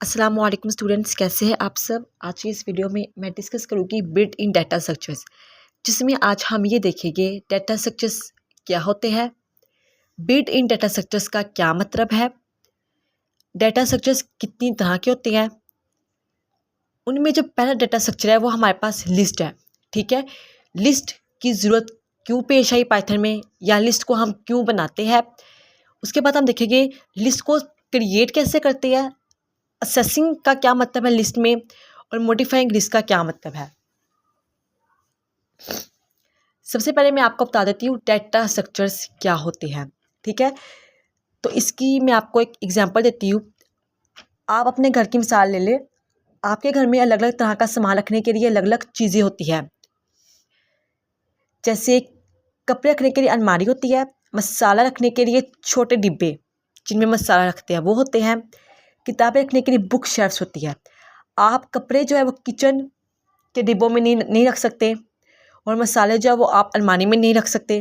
अस्सलाम वालेकुम स्टूडेंट्स, कैसे हैं आप सब। आज की इस वीडियो में मैं डिस्कस करूँगी बिल्ट इन डाटा स्ट्रक्चर्स, जिसमें आज हम ये देखेंगे डाटा स्ट्रक्चर्स क्या होते हैं, बिल्ट इन डाटा स्ट्रक्चर्स का क्या मतलब है, डाटा स्ट्रक्चर्स कितनी तरह के होते हैं। उनमें जो पहला डाटा स्ट्रक्चर है वो हमारे पास लिस्ट है। ठीक है, लिस्ट की ज़रूरत क्यों पेश आई पाइथन में, या लिस्ट को हम क्यों बनाते हैं। उसके बाद हम देखेंगे लिस्ट को क्रिएट कैसे करते हैं, असेसिंग का क्या मतलब है लिस्ट में, और मॉडिफाइंग लिस्ट का क्या मतलब है। सबसे पहले मैं आपको बता देती हूँ डाटा स्ट्रक्चर्स क्या होते हैं। ठीक है, तो इसकी मैं आपको एक एग्जांपल देती हूँ। आप अपने घर की मिसाल ले लें। आपके घर में अलग अलग तरह का सामान रखने के लिए अलग अलग चीज़ें होती है। जैसे कपड़े रखने के लिए अलमारी होती है, मसाला रखने के लिए छोटे डिब्बे जिनमें मसाला रखते हैं वो होते हैं, किताबें रखने के लिए बुक शेल्फ्स होती है। आप कपड़े जो है वो किचन के डिब्बों में नहीं रख सकते, और मसाले जो है वो आप अलमारी में नहीं रख सकते,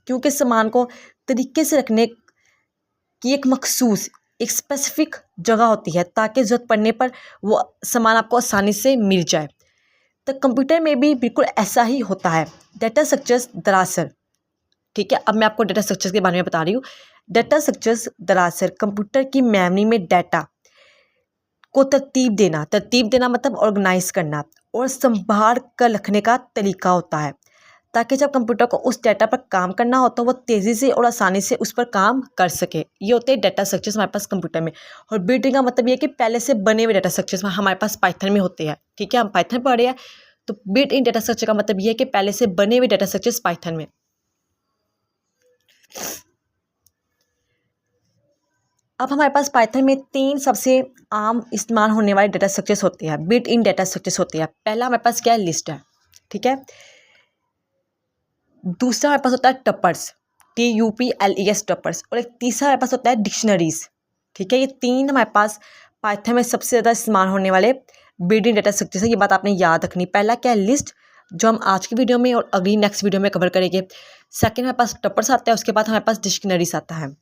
क्योंकि सामान को तरीके से रखने की एक मखसूस एक स्पेसिफिक जगह होती है, ताकि ज़रूरत पड़ने पर वो सामान आपको आसानी से मिल जाए। तो कंप्यूटर में भी बिल्कुल ऐसा ही होता है। डाटा स्ट्रक्चर्स दरअसल, ठीक है, अब मैं आपको डाटा स्ट्रक्चर्स के बारे में बता रही हूँ। डाटा स्ट्रक्चर्स दरअसल कंप्यूटर की मेमोरी में डाटा को तरतीब देना मतलब ऑर्गेनाइज करना और संभाल कर रखने का तरीका होता है, ताकि जब कंप्यूटर को उस डाटा पर काम करना हो तो वो तेज़ी से और आसानी से उस पर काम कर सके। ये होते हैं डाटा स्ट्रक्चर्स हमारे पास कंप्यूटर में। और बिल्डिंग का मतलब ये है कि पहले से बने हुए डाटा स्ट्रक्चर्स हमारे पास पाइथन में होते हैं। ठीक है, हम पाइथन पढ़ रहे हैं, तो बिल्ट इन डाटा स्ट्रक्चर का मतलब ये है कि पहले से बने हुए डाटा स्ट्रक्चर्स पाइथन में। अब हमारे पास पाइथन में 3 सबसे आम इस्तेमाल होने वाले डाटा स्ट्रक्चर्स होते हैं, बिल्ट इन डाटा स्ट्रक्चर्स होते हैं। पहला हमारे पास क्या है, लिस्ट है। ठीक है, दूसरा हमारे पास होता है टपर्स, TUPLES टपर्स, और एक तीसरा हमारे पास होता है डिक्शनरीज। ठीक है, ये 3 हमारे पास पाइथन में सबसे ज़्यादा इस्तेमाल होने वाले बिल्ट इन डाटा स्ट्रक्चर्स है। ये बात आपने याद रखनी। पहला क्या है, लिस्ट, जो हम आज की वीडियो में और अगली नेक्स्ट वीडियो में कवर करेंगे। सेकेंड हमारे पास टपर्स आता है, उसके बाद हमारे पास डिक्शनरीज आता है।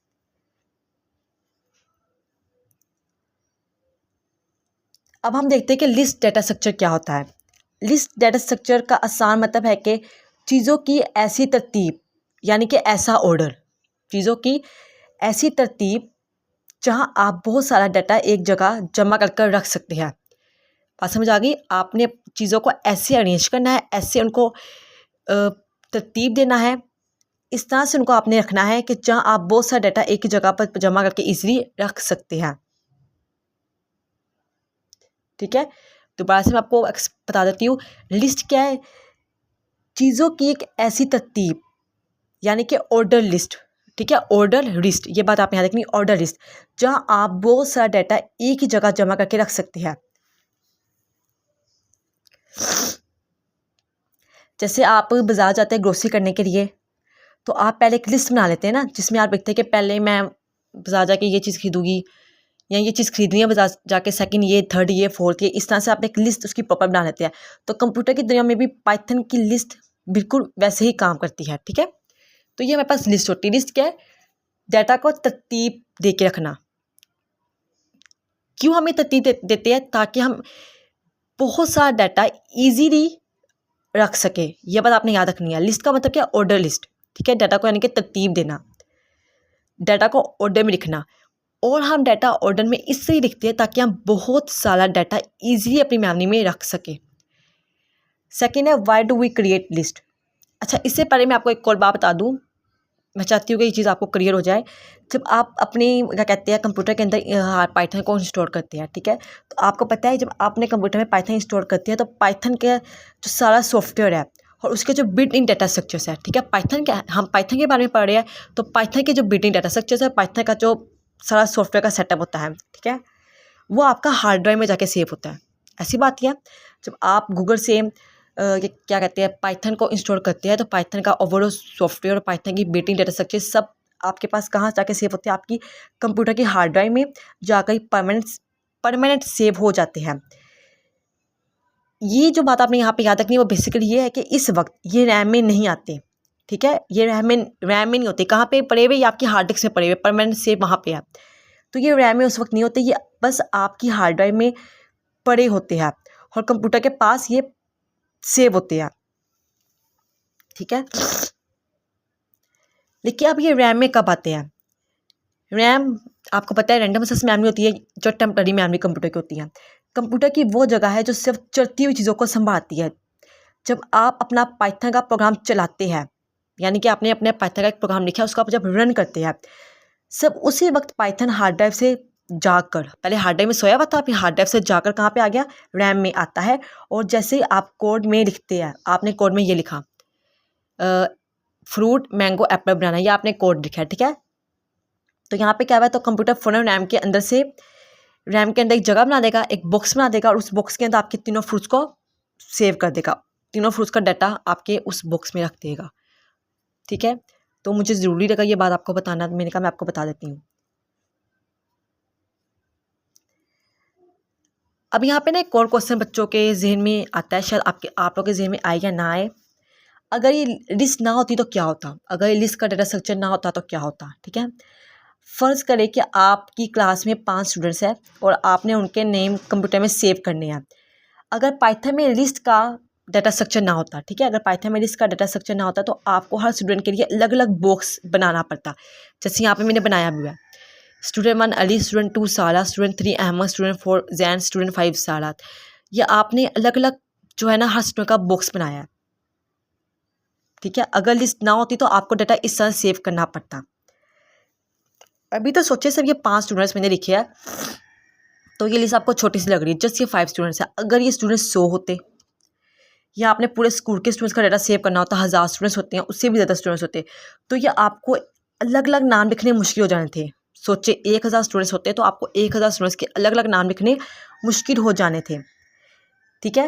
अब हम देखते हैं कि लिस्ट डाटा स्ट्रक्चर क्या होता है। लिस्ट डाटा स्ट्रक्चर का आसान मतलब है कि चीज़ों की ऐसी तरतीब, यानी कि ऐसा ऑर्डर, चीज़ों की ऐसी तरतीब जहां आप बहुत सारा डाटा एक जगह जमा कर रख सकते हैं। बात समझ आ गई। आपने चीज़ों को ऐसे अरेंज करना है, ऐसे उनको तरतीब देना है, इस तरह से उनको आपने रखना है कि जहां आप बहुत सारा डाटा एक ही जगह पर जमा करके ईजिली रख सकते हैं। ठीक है, दोबारा से मैं आपको बता देती हूँ। लिस्ट क्या है, चीज़ों की एक ऐसी तरतीब, यानी कि ऑर्डर लिस्ट। ठीक है, ऑर्डर लिस्ट, ये बात आप यहाँ देखनी, ऑर्डर लिस्ट, जहाँ आप बहुत सारा डाटा एक ही जगह जमा करके रख सकते हैं। जैसे आप बाजार जाते हैं ग्रोसरी करने के लिए, तो आप पहले एक लिस्ट बना लेते हैं ना, जिसमें आप लिखते हैं कि पहले मैं बाजार जाके ये चीज़ खरीदूंगी, या ये चीज़ खरीदनी है बाजार जाके, सेकंड ये, थर्ड ये, फोर्थ ये, इस तरह से आप एक लिस्ट उसकी प्रॉपर बना लेते हैं। तो कंप्यूटर की दुनिया में भी पाइथन की लिस्ट बिल्कुल वैसे ही काम करती है। ठीक है, तो ये हमारे पास लिस्ट होती है। लिस्ट क्या है, डाटा को तरतीब दे के रखना। क्यों हमें तरतीब देते हैं, ताकि हम बहुत सारा डाटा इजीली रख सके। ये बात आपने याद रखनी है। लिस्ट का मतलब क्या, ऑर्डर लिस्ट। ठीक है, डाटा को यानी कि तरतीब देना, डाटा को ऑर्डर में लिखना। और हम डाटा ऑर्डर में इसलिए लिखते हैं ताकि हम बहुत सारा डाटा इजीली अपनी मेमोरी में रख सके। सेकेंड है, why do we create list. अच्छा, इससे पहले मैं आपको एक और बात बता दूं, मैं चाहती हूँ कि ये चीज़ आपको क्लियर हो जाए। जब आप अपने क्या कहते हैं कंप्यूटर के अंदर पाइथन को इंस्टॉल करते हैं, ठीक है, तो आपको पता है जब आपने कंप्यूटर में पाइथन इंस्टॉल करते हैं तो पाइथन के जो सारा सॉफ्टवेयर है और उसके जो बिल्ट इन डाटा स्ट्रक्चर्स है, ठीक है, पाइथन के हम पाइथन के बारे में पढ़ रहे हैं, तो पाइथन के जो बिल्ट इन डाटा स्ट्रक्चर्स है, पाइथन का जो सारा सॉफ्टवेयर का सेटअप होता है, ठीक है, वो आपका हार्ड ड्राइव में जाके सेव होता है। ऐसी बात यह है, जब आप गूगल से ये क्या कहते हैं पाइथन को इंस्टॉल करते हैं, तो पाइथन का ओवरऑल सॉफ्टवेयर और पाइथन की बिल्ट इन डाटा स्ट्रक्चर सब आपके पास कहाँ जाके सेव होते हैं, आपकी कंप्यूटर की हार्ड ड्राइव में जाकर परमानेंट सेव हो जाते हैं। ये जो बात आपने यहाँ पे याद रखनी है वो बेसिकली ये है कि इस वक्त ये रैम में नहीं आते। ठीक है, ये रैम में नहीं होते। कहाँ पे पड़े हुए, ये आपकी हार्ड डिस्क में पड़े हुए, परमानेंट सेव वहाँ पे है। तो ये रैम में उस वक्त नहीं होते, ये बस आपकी हार्ड ड्राइव में पड़े होते हैं और कंप्यूटर के पास ये सेव होते हैं, ठीक है। लेकिन अब ये रैम में कब आते हैं? रैम आपको पता है रैंडम एक्सेस मेमोरी होती है जो टेम्पररी मेमोरी कंप्यूटर की होती है। कंप्यूटर की वो जगह है जो सिर्फ चलती हुई चीज़ों को संभालती है। जब आप अपना पाइथन का प्रोग्राम चलाते हैं, यानी कि आपने अपने पाइथन का एक प्रोग्राम लिखा है, उसको आप जब रन करते हैं, सब उसी वक्त पाइथन हार्ड ड्राइव से जाकर, पहले हार्ड ड्राइव में सोया हुआ था, फिर हार्ड ड्राइव से जाकर कहाँ पे आ गया? रैम में आता है। और जैसे आप कोड में लिखते हैं, आपने कोड में ये लिखा फ्रूट मैंगो एप्पल बनाना, ये आपने कोड लिखा है, ठीक है। तो यहाँ पे क्या हुआ है, तो कंप्यूटर फ़ौरन रैम के अंदर से, रैम के अंदर एक जगह बना देगा, एक बॉक्स बना देगा, और उस बॉक्स के अंदर आपके तीनों फ्रूट्स को सेव कर देगा, तीनों फ्रूट्स का डाटा आपके उस बॉक्स में रख देगा, ठीक है। तो मुझे ज़रूरी लगा ये बात आपको बताना, मैंने कहा मैं आपको बता देती हूँ। अब यहाँ पे ना एक और क्वेश्चन बच्चों के जहन में आता है, शायद आप लोग के जहन में आए या ना आए। अगर ये लिस्ट ना होती तो क्या होता? अगर ये लिस्ट का डाटा स्ट्रक्चर ना होता तो क्या होता, ठीक है। फ़र्ज़ करें कि आपकी क्लास में 5 स्टूडेंट्स हैं और आपने उनके नेम कंप्यूटर में सेव करने हैं। अगर पाइथन में लिस्ट का डाटा स्ट्रक्चर ना होता, ठीक है, अगर पाइथन में लिस्ट का डाटा स्ट्रक्चर ना होता तो आपको हर स्टूडेंट के लिए अलग अलग बॉक्स बनाना पड़ता। जैसे यहाँ पे मैंने बनाया भी है, स्टूडेंट 1 अली, स्टूडेंट 2 साला, student 3 Ahmad, student 4 Jain, student 5 सालात। ये आपने अलग अलग जो है ना हर स्टूडेंट का बॉक्स बनाया है, ठीक है। अगर लिस्ट ना होती तो आपको डाटा इस तरह सेव करना पड़ता। अभी तो सोचिए सिर्फ ये 5 स्टूडेंट्स मैंने लिखे हैं, तो ये लिस्ट आपको छोटी सी लग रही है, जस्ट ये 5 स्टूडेंट्स है। अगर ये स्टूडेंट्स 100 होते, या आपने पूरे स्कूल के स्टूडेंट्स का डाटा सेव करना होता, 1000 स्टूडेंट्स होते हैं, उससे भी ज़्यादा स्टूडेंट्स होते, तो ये आपको अलग अलग नाम लिखने मुश्किल हो जाने थे। सोचे 1000 स्टूडेंट्स होते तो आपको 1000 स्टूडेंट्स के अलग अलग नाम लिखने मुश्किल हो जाने थे, ठीक है।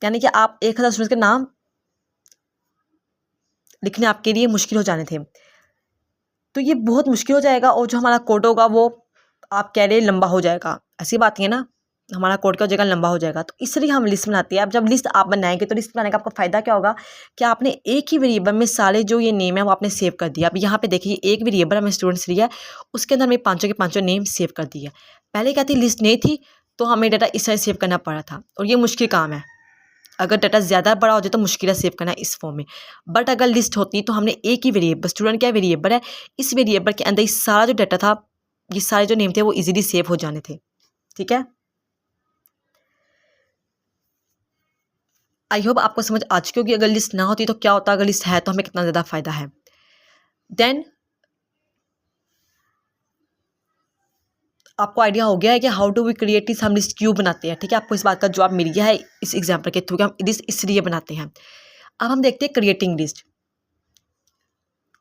यानी कि आप 1000 स्टूडेंट्स के नाम लिखने आपके लिए मुश्किल हो जाने थे, तो ये बहुत मुश्किल हो जाएगा। और जो हमारा कोड होगा वो आप कह रहे लंबा हो जाएगा, ऐसी बात नहीं है ना, हमारा कोड का जगह लंबा हो जाएगा। तो इसलिए हम लिस्ट बनाते हैं। अब जब लिस्ट आप बनाएंगे तो लिस्ट बनाने का आपका फ़ायदा क्या होगा कि आपने एक ही वेरिएबल में सारे जो ये नेम है वो आपने सेव कर दिया। अब यहाँ पे देखिए एक वेरिएबल हमें स्टूडेंट्स लिया है, उसके अंदर हमें पाँचों के पाँचों नेम सेव कर दिया। पहले क्या थी, लिस्ट नहीं थी तो हमें डाटा इस तरह सेव करना पड़ा था, और ये मुश्किल काम है। अगर डाटा ज़्यादा बड़ा हो जाए तो मुश्किल है सेव करना इस फॉर्म में। बट अगर लिस्ट होती तो हमने एक ही वेरिएबल, स्टूडेंट क्या वेरिएबल है, इस वेरिएबल के अंदर ये सारा जो डाटा था, ये सारे जो नेम थे वो इजीली सेव हो जाने थे, ठीक है। आई होप आपको समझ आ चुकी होगी। अगर लिस्ट ना होती तो क्या होता, अगर लिस्ट है तो हमें कितना ज़्यादा फ़ायदा है। देन आपको आइडिया हो गया है कि how do we create list, हम लिस्ट क्यों बनाते हैं, ठीक है। आपको इस बात का जवाब मिल गया है इस एग्जाम्पल के थ्रू कि हम लिस्ट इसलिए बनाते हैं। अब हम देखते हैं क्रिएटिंग लिस्ट,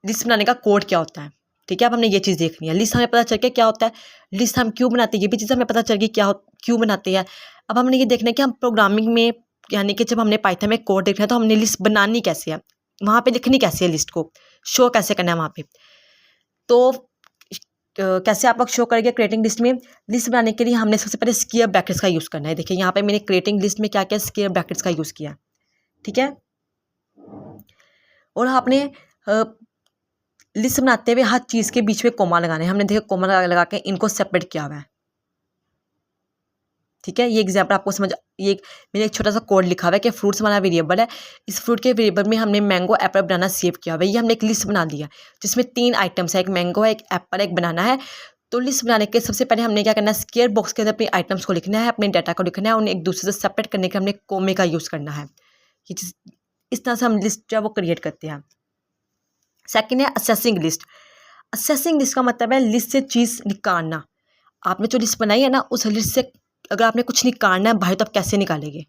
लिस्ट बनाने का कोड क्या होता है, ठीक है। अब हमने ये चीज़ देखनी है, लिस्ट हमें पता चल गया क्या होता है, लिस्ट हम क्यों बनाते हैं ये भी चीज़ हमें पता चल गई क्यों बनाते हैं। अब हमने ये देखना है कि हम प्रोग्रामिंग में, यानी कि जब हमने पाइथन में कोड देखना है तो हमने लिस्ट बनानी कैसे है, वहाँ पे लिखनी कैसे है, लिस्ट को शो कैसे करना है वहाँ पे। तो कैसे आप लोग शो करेंगे क्रिएटिंग लिस्ट में, लिस्ट बनाने के लिए हमने सबसे पहले स्क्वायर ब्रैकेट्स का यूज़ करना है। देखिए यहाँ पे मैंने क्रिएटिंग लिस्ट में क्या क्या स्क्वायर ब्रैकेट्स का यूज़ किया, ठीक है। और आपने लिस्ट बनाते हुए हर चीज़ के बीच में कोमा लगाने हैं। हमने देखा कोमा लगा के इनको सेपरेट किया हुआ है, ठीक है। ये एग्जाम्पल आपको समझ, ये मैंने एक छोटा सा कोड लिखा हुआ है कि फ्रूट्स हमारा वेरिएबल है, इस फ्रूट के वेरिएबल में हमने मैंगो एप्पल बनाना सेव किया हुआ है। ये हमने एक लिस्ट बना दिया जिसमें 3 आइटम्स है, एक मैंगो है, एक एप्पल, एक बनाना है। तो लिस्ट बनाने के सबसे पहले हमने क्या करना है, स्क्वायर बॉक्स के अंदर अपने आइटम्स को लिखना है, अपने डाटा को लिखना है, उन्हें एक दूसरे से सेपरेट करने के हमने कोमे का यूज़ करना है। ये चीज़ इस तरह से हम लिस्ट जो है वो क्रिएट करते हैं। सेकेंड है असेसिंग लिस्ट। असेसिंग लिस्ट का मतलब है लिस्ट से चीज़ निकालना। आपने जो लिस्ट बनाई है ना, उस लिस्ट से अगर आपने कुछ निकालना है भाई तो आप कैसे निकालेंगे,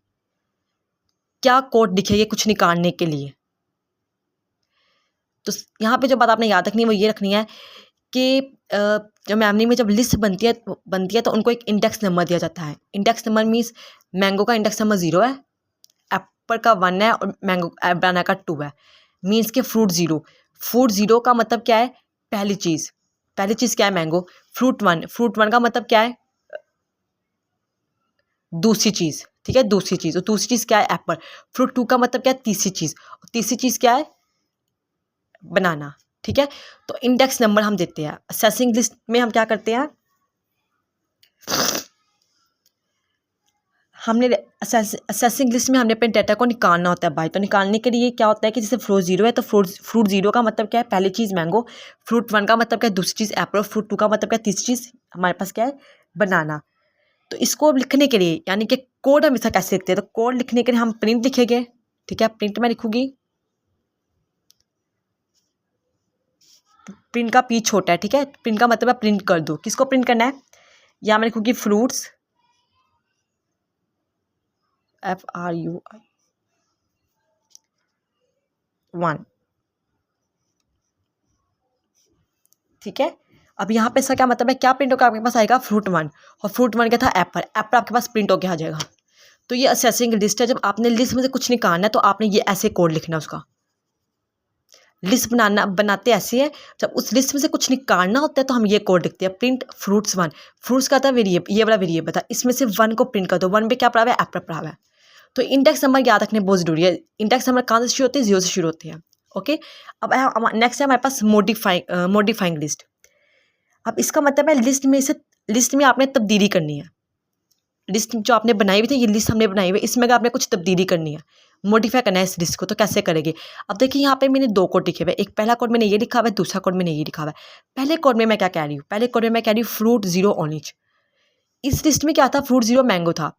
क्या कोड लिखेंगे कुछ निकालने के लिए। तो यहाँ पे जो बात आपने याद रखनी है वो ये रखनी है कि जब मेमोरी में जब लिस्ट बनती है तो उनको एक इंडेक्स नंबर दिया जाता है। इंडेक्स नंबर मीन्स मैंगो का इंडेक्स नंबर 0 है, एप्पल का 1 है और मैंगो बनाना का 2 है। मीन्स के फ्रूट 0, फ्रूट 0 का मतलब क्या है, पहली चीज़ क्या है, मैंगो। फ्रूट 1 का मतलब क्या है, दूसरी चीज़, ठीक है, दूसरी चीज़। और दूसरी चीज़ क्या है, एप्पल। फ्रूट 2 का मतलब क्या है, तीसरी चीज़। और तीसरी चीज़ क्या है, बनाना। ठीक है। तो इंडेक्स नंबर हम देते हैं। असेसिंग लिस्ट में हम क्या करते हैं, हमने असेसिंग लिस्ट में हमने अपने डाटा को निकालना होता है भाई। तो निकालने के लिए क्या होता है कि जैसे फ्रूट 0 है तो फ्रूट 0 का मतलब क्या है, पहली चीज़ मैंगो। फ्रूट 1 का मतलब क्या है, दूसरी चीज़ एप्पल। फ्रूट 2 का मतलब क्या है, तीसरी चीज़ हमारे पास क्या है, बनाना। तो इसको लिखने के लिए यानी कि कोड हम इसका कैसे लिखते हैं, तो कोड लिखने के लिए हम प्रिंट लिखेंगे। ठीक है, प्रिंट में लिखूंगी, प्रिंट का पी छोटा है। ठीक है, प्रिंट का मतलब है प्रिंट कर दो। किसको प्रिंट करना है, यहाँ मैं लिखूंगी फ्रूट्स FRUI 1। ठीक है, अब यहाँ पे इसका क्या मतलब है, क्या प्रिंट होकर आपके पास आएगा, फ्रूट 1। और फ्रूट 1 क्या था, एप्पल। एप्पल आपके पास प्रिंट होकर आ जाएगा। तो ये असेसिंग लिस्ट है। जब आपने लिस्ट में से कुछ निकालना है तो आपने ये ऐसे कोड लिखना है उसका। लिस्ट बनाते ऐसे है, जब उस लिस्ट में से कुछ निकालना होता है तो हम ये कोड लिखते हैं, प्रिंट फ्रूट्स 1। फ्रूट्स का था वेरिएबल, ये वाला वेरिएबल था, इसमें से 1 को प्रिंट कर दो। 1 पे क्या पड़ा हुआ है, एप्पल पड़ा हुआ है। तो इंडेक्स नंबर याद रखने बहुत जरूरी है। इंडेक्स नंबर कहाँ से शुरू होते हैं, 0 से शुरू होते हैं। ओके, अब नेक्स्ट है हमारे पास मॉडिफाइंग लिस्ट। अब इसका मतलब है लिस्ट में आपने तब्दीली करनी है। लिस्ट जो आपने बनाई हुई थी, ये लिस्ट हमने बनाई हुई है, इसमें अगर आपने कुछ तब्दीली करनी है, मॉडिफाई करना है इस लिस्ट को, तो कैसे करेंगे। अब देखिए यहाँ पे मैंने 2 कोड लिखे हुए, एक पहला कोड मैंने ये लिखा हुआ है, दूसरा कोड मैंने ये लिखा हुआ है। पहले कोड में मैं क्या कह रही हूँ, पहले कोड में मैं कह रही हूँ फ्रूट 0 ऑरेंज। इस लिस्ट में क्या था, फ्रूट 0 मैंगो था।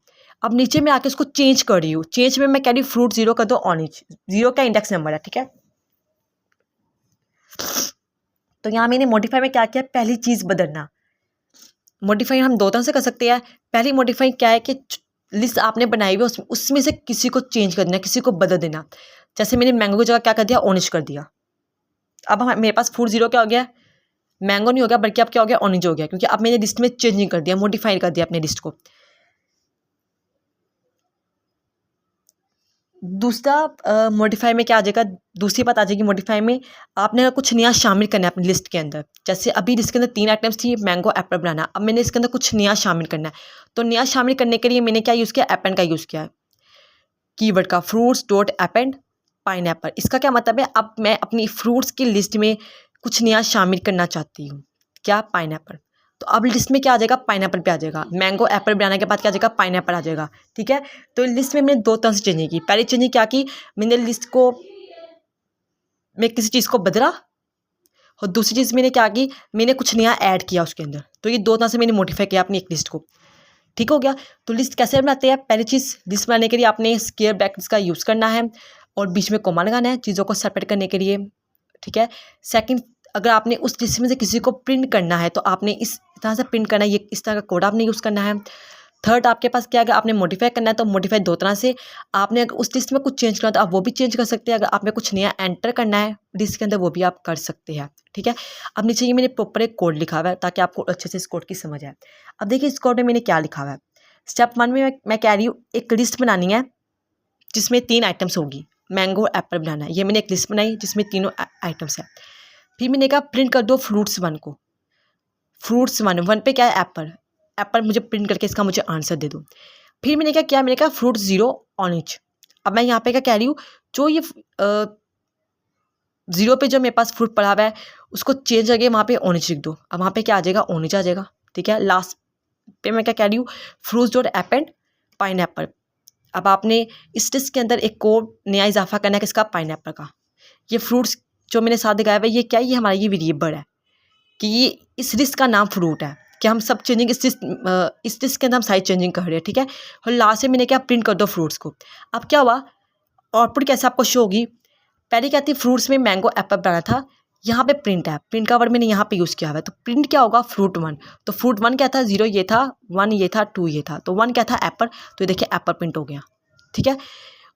अब नीचे में आके उसको चेंज कर रही हूँ, चेंज में मैं कह रही हूँ फ्रूट 0 कर दो ऑरेंज। 0 का इंडेक्स नंबर है। ठीक है, तो यहाँ मैंने मॉडिफाई में क्या किया, पहली चीज़ बदलना। मॉडिफाई हम 2 तरह से कर सकते हैं। पहली मॉडिफाई क्या है कि लिस्ट आपने बनाई हुई है, उसमें से किसी को चेंज कर देना, किसी को बदल देना। जैसे मैंने मैंगो की जगह क्या कर दिया, ऑरेंज कर दिया। अब मेरे पास फ्रूट 0 क्या हो गया, मैंगो नहीं हो गया, बल्कि अब क्या हो गया, ऑरेंज हो गया, क्योंकि अब मैंने लिस्ट में चेंजिंग कर दिया, मॉडिफाई कर दिया अपने लिस्ट को। दूसरा मॉडिफाई में क्या आ जाएगा, दूसरी बात आ जाएगी मॉडिफाई में, आपने अगर कुछ नया शामिल करना है अपनी लिस्ट के अंदर। जैसे अभी लिस्ट के अंदर 3 आइटम्स थी, मैंगो एप्पल बनाना। अब मैंने इसके अंदर कुछ नया शामिल करना है, तो नया शामिल करने के लिए मैंने क्या यूज़ किया, एपेंड का यूज़ किया है, कीवर्ड का, फ्रूट्स डॉट एपेंड पाइनएप्पल। इसका क्या मतलब है, अब मैं अपनी फ्रूट्स की लिस्ट में कुछ नया शामिल करना चाहती हूँ, क्या, पाइनएप्पल। तो अब लिस्ट में क्या आ जाएगा, पाइनएप्पल पे आ जाएगा। मैंगो एप्पल बनाने के बाद क्या आ जाएगा, पाइनएप्पल आ जाएगा। ठीक है, तो लिस्ट में मैंने 2 तरह से चेंजिंग की। पहली चेंजिंग क्या की, मैंने लिस्ट को, मैं किसी चीज़ को बदला, और दूसरी चीज़ मैंने क्या की, मैंने कुछ नया ऐड किया उसके अंदर। तो ये 2 तरह से मैंने मॉडिफाई किया अपनी एक लिस्ट को। ठीक हो गया। तो लिस्ट कैसे बनाते हैं, पहली चीज़, लिस्ट बनाने के लिए आपने स्क्वायर ब्रैकेट्स का यूज़ करना है और बीच में कोमा लगाना है चीज़ों को सेपरेट करने के लिए। ठीक है, सेकंड, अगर आपने उस लिस्ट में से किसी को प्रिंट करना है तो आपने इस तरह से प्रिंट करना है, ये इस तरह का कोड आपने यूज़ करना है। थर्ड, आपके पास क्या है, अगर आपने मॉडिफाई करना है तो मॉडिफाई 2 तरह से, आपने अगर उस लिस्ट में कुछ चेंज करना है तो आप वो भी चेंज कर सकते हैं। अगर आपने कुछ नया एंटर करना है लिस्ट के अंदर, वो भी आप कर सकते हैं। ठीक है, अब नीचे ये मैंने प्रॉपर एक कोड लिखा हुआ है ताकि आपको अच्छे से इस कोड की समझ आए। अब देखिए इस कोड में मैंने क्या लिखा हुआ है। स्टेप 1 में मैं कह रही हूँ एक लिस्ट बनानी है जिसमें 3 आइटम्स होगी, मैंगो एप्पल बनाना है। ये मैंने एक लिस्ट बनाई जिसमें तीनों आइटम्स है। फिर मैंने कहा प्रिंट कर दो फ्रूट्स 1 को। फ्रूट्स 1 पे क्या है, एप्पल। एप्पल मुझे प्रिंट करके इसका मुझे आंसर दे दो। फिर मैंने क्या किया, मैंने कहा फ्रूट 0 ऑरेंज। अब मैं यहाँ पे क्या कह रही हूँ, जो ये 0 पे जो मेरे पास फ्रूट पड़ा हुआ है उसको चेंज करके वहाँ पे ऑरेंज लिख दो। अब वहाँ पे क्या आ जाएगा, ऑरेंज आ जाएगा। ठीक है, लास्ट पे मैं क्या कह रही हूँ, फ्रूट्स डॉट एपेंड पाइनएप्पल। अब आपने इस लिस्ट के अंदर एक और नया इजाफा करना है किसका, पाइनएप्पल का। ये फ्रूट्स जो मैंने साथ दिखाया हुआ है, ये क्या है, ये हमारा ये वेरिएबल है कि ये इस लिस्ट का नाम फ्रूट है, कि हम सब चेंजिंग इस लिस्ट के अंदर हम सारी चेंजिंग कर रहे हैं। ठीक है, और लास्ट में मैंने क्या, प्रिंट कर दो फ्रूट्स को। अब क्या हुआ, आउटपुट कैसे आपको शो होगी, पहले क्या थी, फ्रूट्स में मैंगो एप्पल बनाना था, यहाँ पे प्रिंट है, प्रिंट का वर्ड मैंने यहाँ पे यूज़ किया हुआ है। तो प्रिंट क्या होगा, फ्रूट 1। तो फ्रूट 1 क्या था, 0 ये था, 1 ये था, 2 ये था, तो 1 क्या था, एप्पल। तो ये देखिए एप्पल प्रिंट हो गया। ठीक है,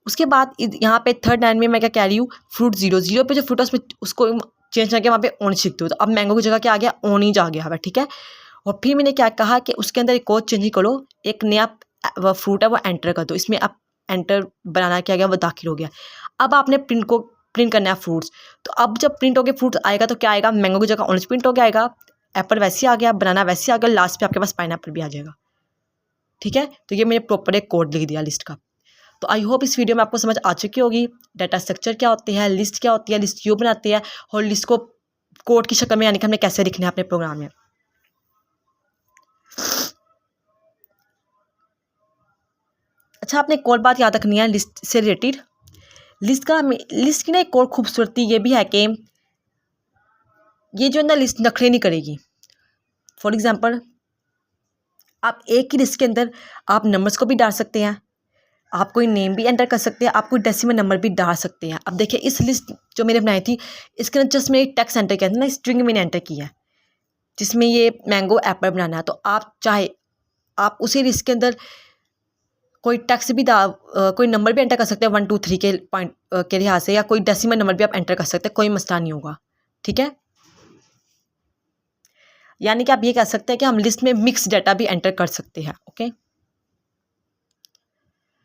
उसके बाद यहाँ पे थर्ड लाइन में मैं क्या कह रही हूँ, फ्रूट 0 पे जो फ्रूट है उसमें उसको चेंज करके वहाँ पे ऑरेंज लिखते हो। तो अब मैंगो की जगह क्या आ गया, ऑरेंज आ गया है। ठीक है, और फिर मैंने क्या कहा कि उसके अंदर एक और चेंज करो, एक नया फ्रूट है वो एंटर कर दो। इसमें अब एंटर बनाना क्या गया, वो दाखिल हो गया। अब आपने प्रिंट करना है फ्रूट्स। तो अब जब प्रिंट हो गया फ्रूट्स आएगा तो क्या आएगा, मैंगो की जगह ऑरेंज प्रिंट हो गया आएगा, एप्पल वैसे ही आ गया, बनाना वैसे ही आ गया, लास्ट पे आपके पास पाइनएप्पल भी आ जाएगा। ठीक है, तो ये मैंने प्रॉपर एक कोड लिख दिया लिस्ट का। तो आई होप इस वीडियो में आपको समझ आ चुकी होगी डाटा स्ट्रक्चर क्या होती है, लिस्ट क्या होती है, लिस्ट क्यों बनाते हैं, और लिस्ट को कोड की शक्ल में, यानी कि हमने कैसे लिखना है अपने प्रोग्राम में। अच्छा, आपने एक और बात याद रखनी है लिस्ट से रिलेटेड। लिस्ट की ना एक और खूबसूरती ये भी है कि ये जो है ना लिस्ट नखरे नहीं करेगी। फॉर एग्जांपल, आप एक ही लिस्ट के अंदर आप नंबर्स को भी डाल सकते हैं, आप कोई नेम भी एंटर कर सकते हैं, आप कोई डेसिमल नंबर भी डाल सकते हैं। अब देखिए इस लिस्ट जो मैंने बनाई थी, इसके अंदर जस्ट मैंने टेक्स्ट एंटर किया था ना, स्ट्रिंग मैंने एंटर किया है जिसमें ये मैंगो एप्पल बनाना है। तो आप चाहे आप उसी लिस्ट के अंदर कोई टेक्स्ट भी कोई नंबर भी एंटर कर सकते हैं 1 2 3 के पॉइंट के लिहाज से, या कोई डेसिमल नंबर भी आप एंटर कर सकते हैं, कोई मसला नहीं होगा। ठीक है, यानी कि आप ये कह सकते हैं कि हम लिस्ट में मिक्स डाटा भी एंटर कर सकते हैं। ओके।